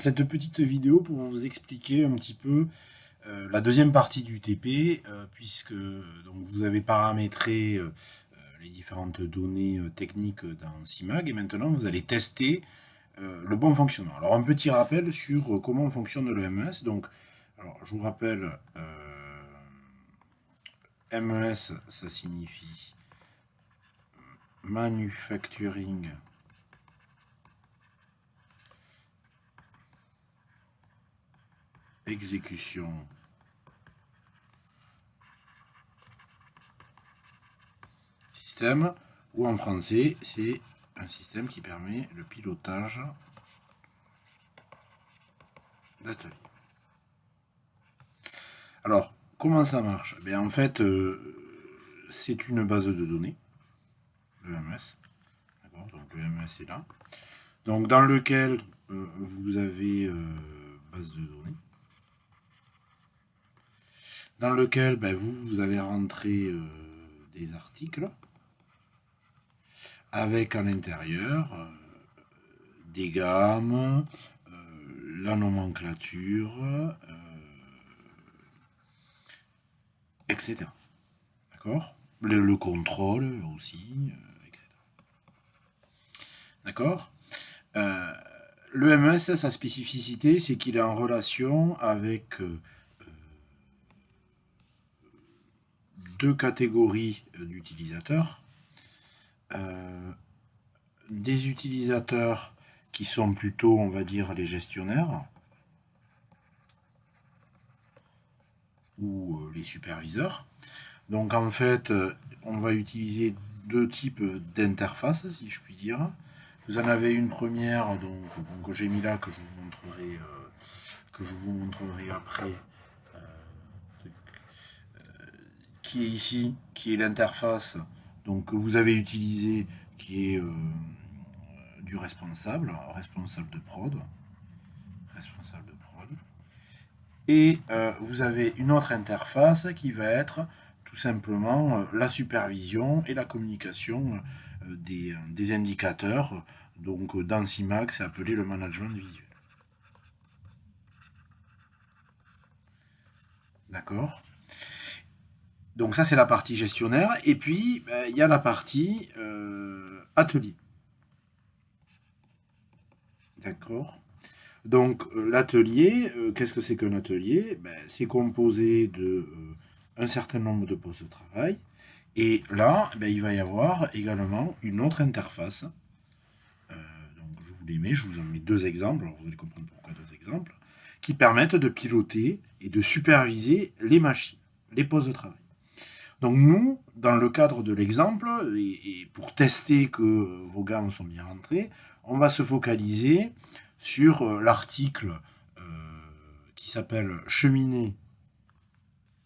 cette petite vidéo pour vous expliquer un petit peu la deuxième partie du TP, puisque donc, vous avez paramétré les différentes données techniques dans CIMAG, et maintenant vous allez tester le bon fonctionnement. Alors un petit rappel sur comment fonctionne le MES. Donc, alors, je vous rappelle, MES, ça signifie Manufacturing Exécution Système, ou en français, c'est un système qui permet le pilotage d'atelier. Alors, comment ça marche? Ben, en fait, c'est une base de données, le MES. Donc le MES est là. Donc dans lequel vous avez base de données. Dans lequel vous avez rentré des articles avec à l'intérieur des gammes, la nomenclature, etc. D'accord? Le contrôle aussi, etc. D'accord? Le MES, sa spécificité, c'est qu'il est en relation avec deux catégories d'utilisateurs. Des utilisateurs qui sont plutôt, on va dire, les gestionnaires ou les superviseurs. Donc en fait, on va utiliser deux types d'interfaces, si je puis dire. Vous en avez une première, donc que j'ai mis là, que je vous montrerai après, qui est ici, qui est l'interface donc que vous avez utilisée, qui est du responsable de prod, et vous avez une autre interface qui va être tout simplement la supervision et la communication des indicateurs. Donc dans CIMAG, c'est appelé le management visuel. D'accord? Donc ça, c'est la partie gestionnaire. Et puis, il y a la partie atelier. D'accord? Donc l'atelier, qu'est-ce que c'est qu'un atelier? C'est composé de un certain nombre de postes de travail. Et là, il va y avoir également une autre interface. Donc je vous en mets deux exemples, alors vous allez comprendre pourquoi deux exemples, qui permettent de piloter et de superviser les machines, les postes de travail. Donc nous, dans le cadre de l'exemple, et pour tester que vos gammes sont bien rentrées, on va se focaliser sur l'article qui s'appelle cheminée.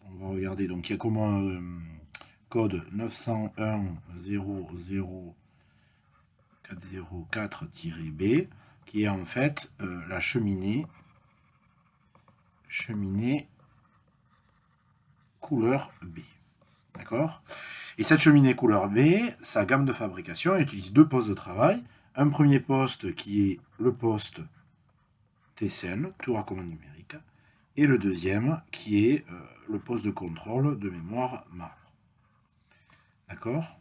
On va regarder, donc il y a comment code 901.00404-B, qui est en fait la cheminée couleur B. D'accord? Et cette cheminée couleur B, sa gamme de fabrication, elle utilise deux postes de travail. Un premier poste qui est le poste TCN, tour à commande numérique, et le deuxième qui est le poste de contrôle de mémoire marbre. D'accord?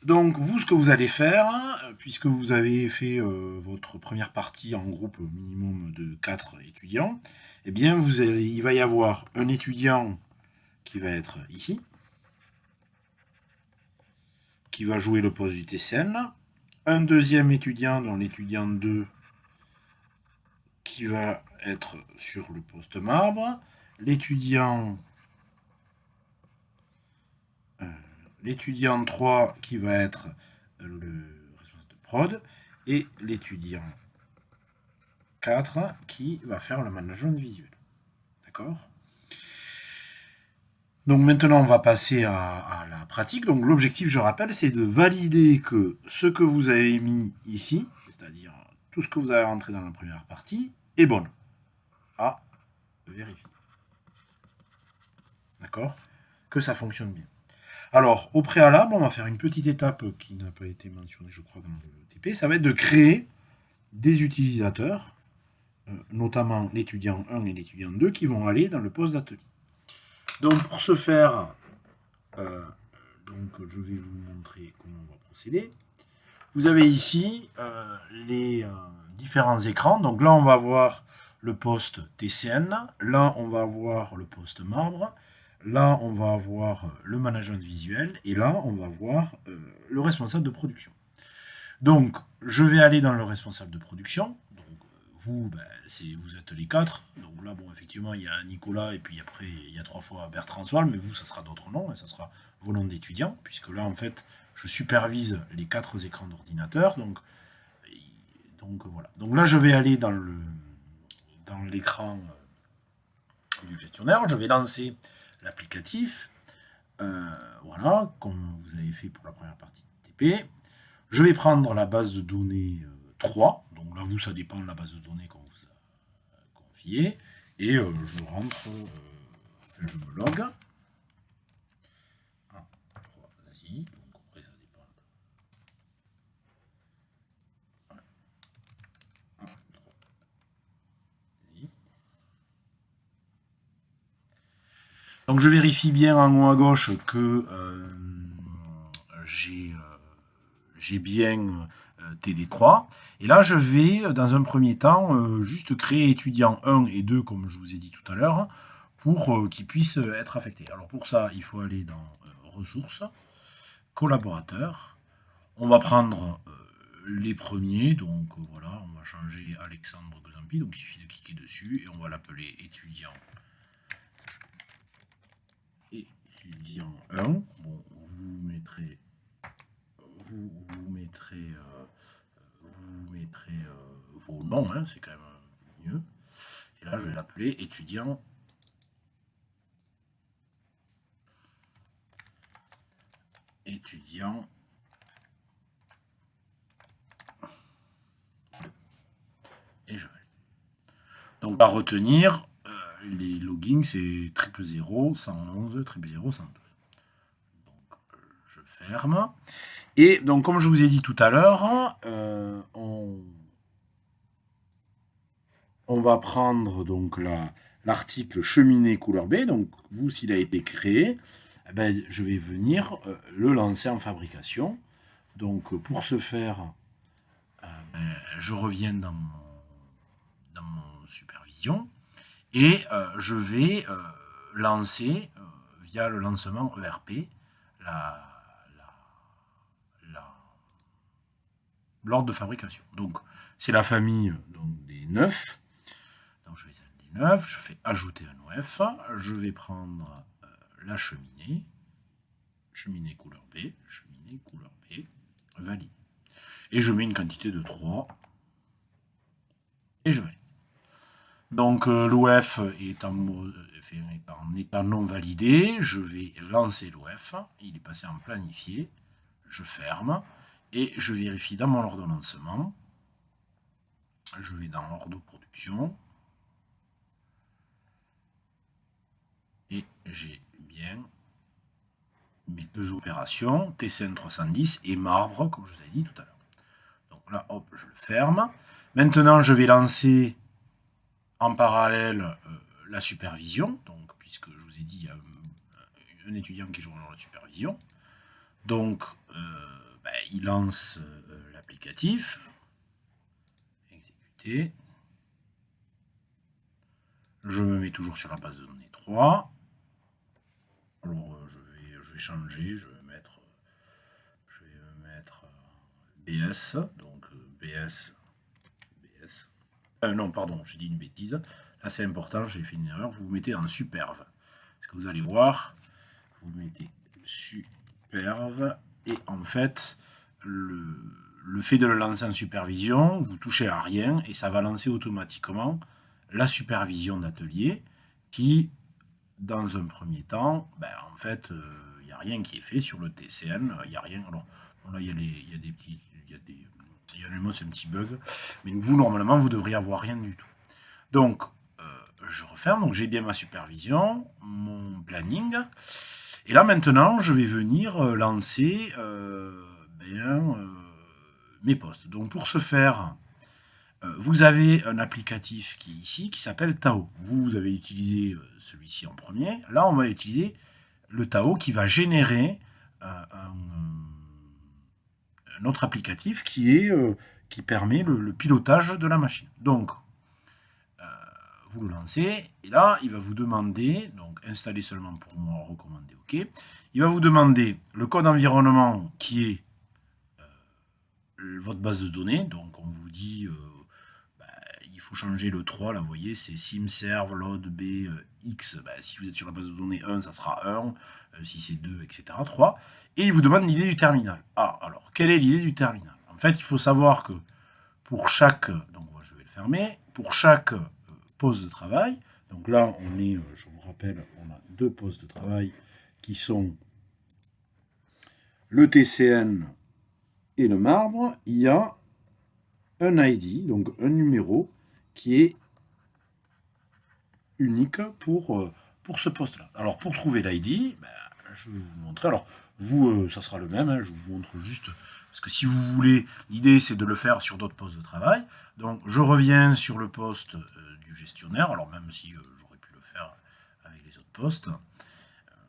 Donc vous, ce que vous allez faire, puisque vous avez fait votre première partie en groupe minimum de 4 étudiants, eh bien il va y avoir un étudiant qui va être ici, qui va jouer le poste du TCN, un deuxième étudiant, dans l'étudiant 2, qui va être sur le poste marbre, l'étudiant 3 qui va être le responsable de prod, et l'étudiant 4 qui va faire le management visuel. D'accord? Donc maintenant, on va passer à la pratique. Donc l'objectif, je rappelle, c'est de valider que ce que vous avez mis ici, c'est-à-dire tout ce que vous avez rentré dans la première partie, est bon. À vérifier. D'accord? Que ça fonctionne bien. Alors, au préalable, on va faire une petite étape qui n'a pas été mentionnée, je crois, dans le TP. Ça va être de créer des utilisateurs, notamment l'étudiant 1 et l'étudiant 2, qui vont aller dans le poste d'atelier. Donc, pour ce faire, je vais vous montrer comment on va procéder. Vous avez ici les différents écrans. Donc là, on va voir le poste TCN. Là, on va voir le poste marbre. Là, on va avoir le management visuel. Et là, on va voir le responsable de production. Donc, je vais aller dans le responsable de production. Donc, vous, vous êtes les 4. Donc là, bon, effectivement, il y a Nicolas et puis après, il y a 3 fois Bertrand Soal. Mais vous, ça sera d'autres noms et ça sera vos noms d'étudiants. Puisque là, en fait, je supervise les 4 écrans d'ordinateur. Donc voilà. Donc là, je vais aller dans l'écran du gestionnaire. Je vais lancer l'applicatif. Voilà, comme vous avez fait pour la première partie de TP. Je vais prendre la base de données 3. Donc là, vous, ça dépend de la base de données qu'on vous a confiée. Et je rentre, je me log. 1, 3, vas-y. Donc après, ça dépend. 1, 3, vas-y. Donc je vérifie bien en haut à gauche que j'ai bien TD3. Et là, je vais, dans un premier temps, juste créer étudiant 1 et 2, comme je vous ai dit tout à l'heure, pour qu'ils puissent être affectés. Alors pour ça, il faut aller dans ressources, collaborateurs. On va prendre les premiers. Donc voilà, on va changer Alexandre Xampi. Donc il suffit de cliquer dessus et on va l'appeler étudiant 1. Bon, vous mettrez vos noms, hein, c'est quand même mieux. Et là, je vais l'appeler étudiant et je vais. Donc, à retenir, les logins, c'est 000, 111, 000, 112. Donc, je ferme. Et donc, comme je vous ai dit tout à l'heure, on va prendre donc l'article cheminée couleur B. Donc, vous, s'il a été créé, je vais venir le lancer en fabrication. Donc, pour ce faire, je reviens dans mon supervision et je vais lancer, via le lancement ERP, l'ordre de fabrication. Donc, c'est la famille des 9. Donc, je vais dire des 9. Je fais ajouter un OF. Je vais prendre la cheminée. Cheminée couleur B. Cheminée couleur B. Valide. Et je mets une quantité de 3. Et je valide. Donc, l'OF est en état non validé. Je vais lancer l'OF. Il est passé en planifié. Je ferme. Et je vérifie dans mon ordonnancement. Je vais dans l'ordre de production. Et j'ai bien mes 2 opérations, TCN 310 et marbre, comme je vous ai dit tout à l'heure. Donc là, hop, je le ferme. Maintenant, je vais lancer en parallèle la supervision. Donc, puisque je vous ai dit, il y a un étudiant qui joue dans la supervision. Donc, il lance l'applicatif. Exécuter. Je me mets toujours sur la base de données 3. Alors, je vais changer. Je vais mettre BS. Donc, BS. Non, pardon, j'ai dit une bêtise. Là, c'est important, j'ai fait une erreur. Vous mettez en superve. Parce que vous allez voir, vous mettez superve. Et en fait, le fait de le lancer en supervision, vous touchez à rien et ça va lancer automatiquement la supervision d'atelier qui, dans un premier temps, en fait, il n'y a rien qui est fait sur le TCN, il n'y a rien. Alors, bon, là, il y a des petits... c'est un petit bug, mais vous, normalement, vous devriez avoir rien du tout. Donc, je referme, donc j'ai bien ma supervision, mon planning, Et là, maintenant, je vais venir lancer mes postes. Donc, pour ce faire, vous avez un applicatif qui est ici, qui s'appelle Tao. Vous avez utilisé celui-ci en premier. Là, on va utiliser le Tao qui va générer un autre applicatif qui permet le pilotage de la machine. Donc, vous le lancez, et là, il va vous demander, donc installer seulement pour moi, recommander OK. Il va vous demander le code environnement qui est votre base de données. Donc, on vous dit, il faut changer le 3, là, vous voyez, c'est simserve load b x. Si vous êtes sur la base de données 1, ça sera 1, si c'est 2, etc., 3. Et il vous demande l'idée du terminal. Ah, alors, quelle est l'idée du terminal? En fait, il faut savoir que pour chaque, donc je vais le fermer, pour chaque poste de travail, donc là, on est, je vous rappelle, on a 2 postes de travail qui sont le TCN et le marbre. Il y a un ID, donc un numéro, qui est unique pour ce poste-là. Alors, pour trouver l'ID, je vais vous montrer. Alors, vous, ça sera le même, hein, je vous montre juste, parce que si vous voulez, l'idée, c'est de le faire sur d'autres postes de travail. Donc, je reviens sur le poste du gestionnaire, alors même si j'aurais pu le faire avec les autres postes.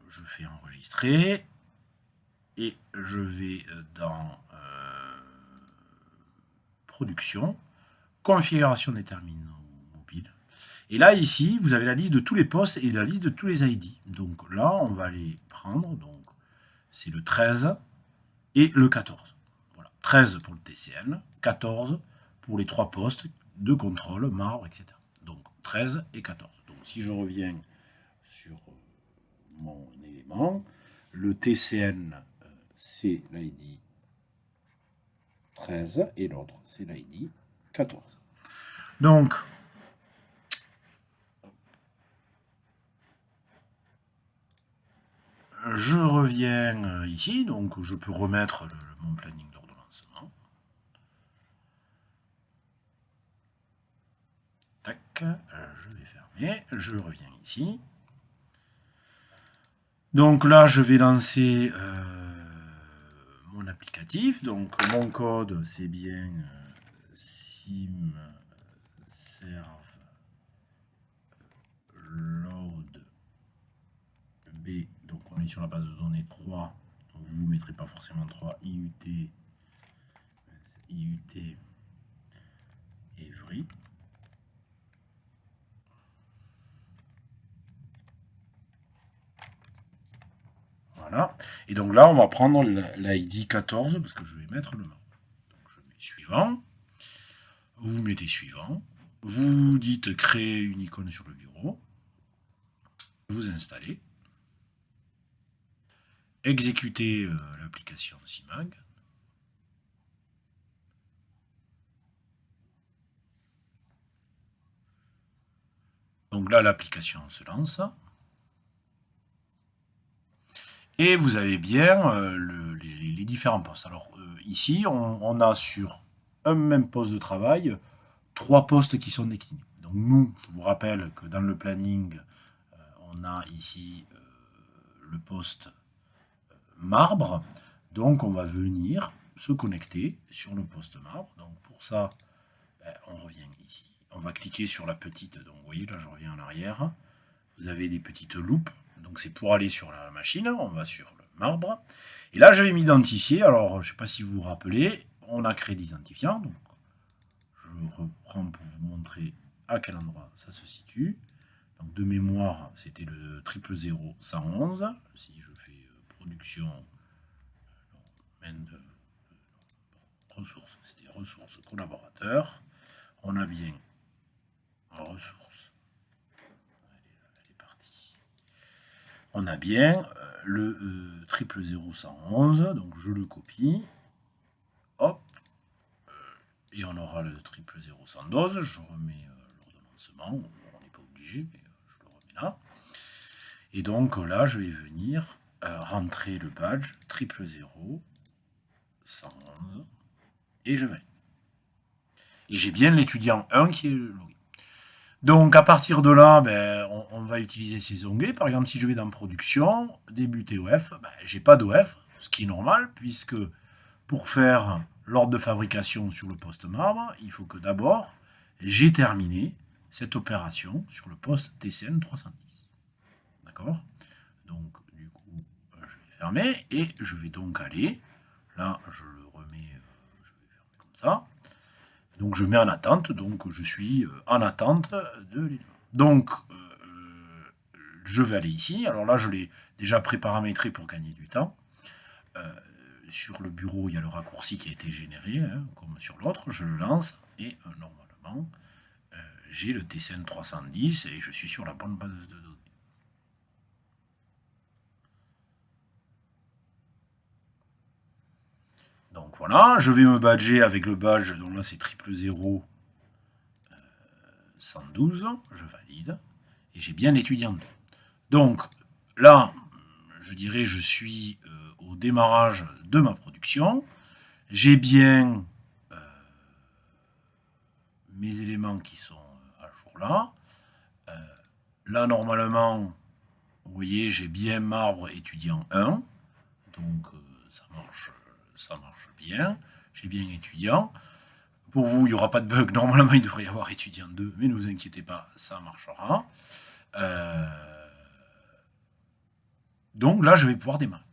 Je fais enregistrer, et je vais dans production, configuration des terminaux mobiles. Et là, ici, vous avez la liste de tous les postes et la liste de tous les ID. Donc là, on va les prendre. Donc, c'est le 13 et le 14. Voilà. 13 pour le TCN, 14 pour les 3 postes de contrôle, marbre, etc. Donc, 13 et 14. Donc, si je reviens sur mon élément, le TCN, c'est l'ID 13 et l'autre, c'est l'ID 14. Donc, je reviens ici, donc je peux remettre mon planning d'ordonnancement. Tac, je vais fermer, je reviens ici. Donc là, je vais lancer mon applicatif. Donc mon code, c'est bien simserve load b. Donc on est sur la base de données 3. Donc vous ne mettrez pas forcément 3 IUT every. Voilà. Et donc là, on va prendre l'ID 14 parce que je vais mettre le nom. Donc je mets suivant. Vous mettez suivant. Vous dites créer une icône sur le bureau. Vous installez. Exécutez l'application CIMAG. Donc là, l'application se lance. Et vous avez bien les différents postes. Alors ici, on a sur un même poste de travail 3 postes qui sont déclinés. Donc nous, je vous rappelle que dans le planning, on a ici le poste marbre. Donc on va venir se connecter sur le poste marbre. Donc pour ça, on revient ici. On va cliquer sur la petite, donc vous voyez là je reviens en arrière. Vous avez des petites loupes. Donc c'est pour aller sur la machine, on va sur le marbre. Et là, je vais m'identifier. Alors, je ne sais pas si vous vous rappelez, on a créé l'identifiant. Donc, je reprends pour vous montrer à quel endroit ça se situe. Donc, de mémoire, c'était le 000-111. Si je fais production, ressources, c'était ressources collaborateurs. On a bien ressources. On a bien le 000-111, donc je le copie, hop, et on aura le 000-112, je remets l'ordonnancement, on n'est pas obligé, mais je le remets là. Et donc là, je vais venir rentrer le badge 000-111, et je valide. Et j'ai bien l'étudiant 1 qui est logué. Donc à partir de là, on va utiliser ces onglets. Par exemple, si je vais dans production, début TOF, j'ai pas d'OF, ce qui est normal, puisque pour faire l'ordre de fabrication sur le poste marbre, il faut que d'abord j'ai terminé cette opération sur le poste TCN 310. D'accord? Donc du coup, je vais fermer et je vais donc aller, là je le remets, je vais faire comme ça. Donc je mets en attente, donc je suis en attente de l'élément. Donc je vais aller ici, alors là je l'ai déjà préparamétré pour gagner du temps. Sur le bureau, il y a le raccourci qui a été généré, comme sur l'autre, je le lance et normalement j'ai le TCN 310 et je suis sur la bonne base de données. Donc voilà, je vais me badger avec le badge, donc là c'est 000 112, je valide, et j'ai bien l'étudiant 2. Donc là, je dirais je suis au démarrage de ma production, j'ai bien mes éléments qui sont à jour là. Là normalement, vous voyez, j'ai bien marbre étudiant 1, donc ça marche bien, j'ai bien étudiant. Pour vous, il n'y aura pas de bug. Normalement, il devrait y avoir étudiant 2, mais ne vous inquiétez pas, ça marchera. Donc là, je vais pouvoir démarrer.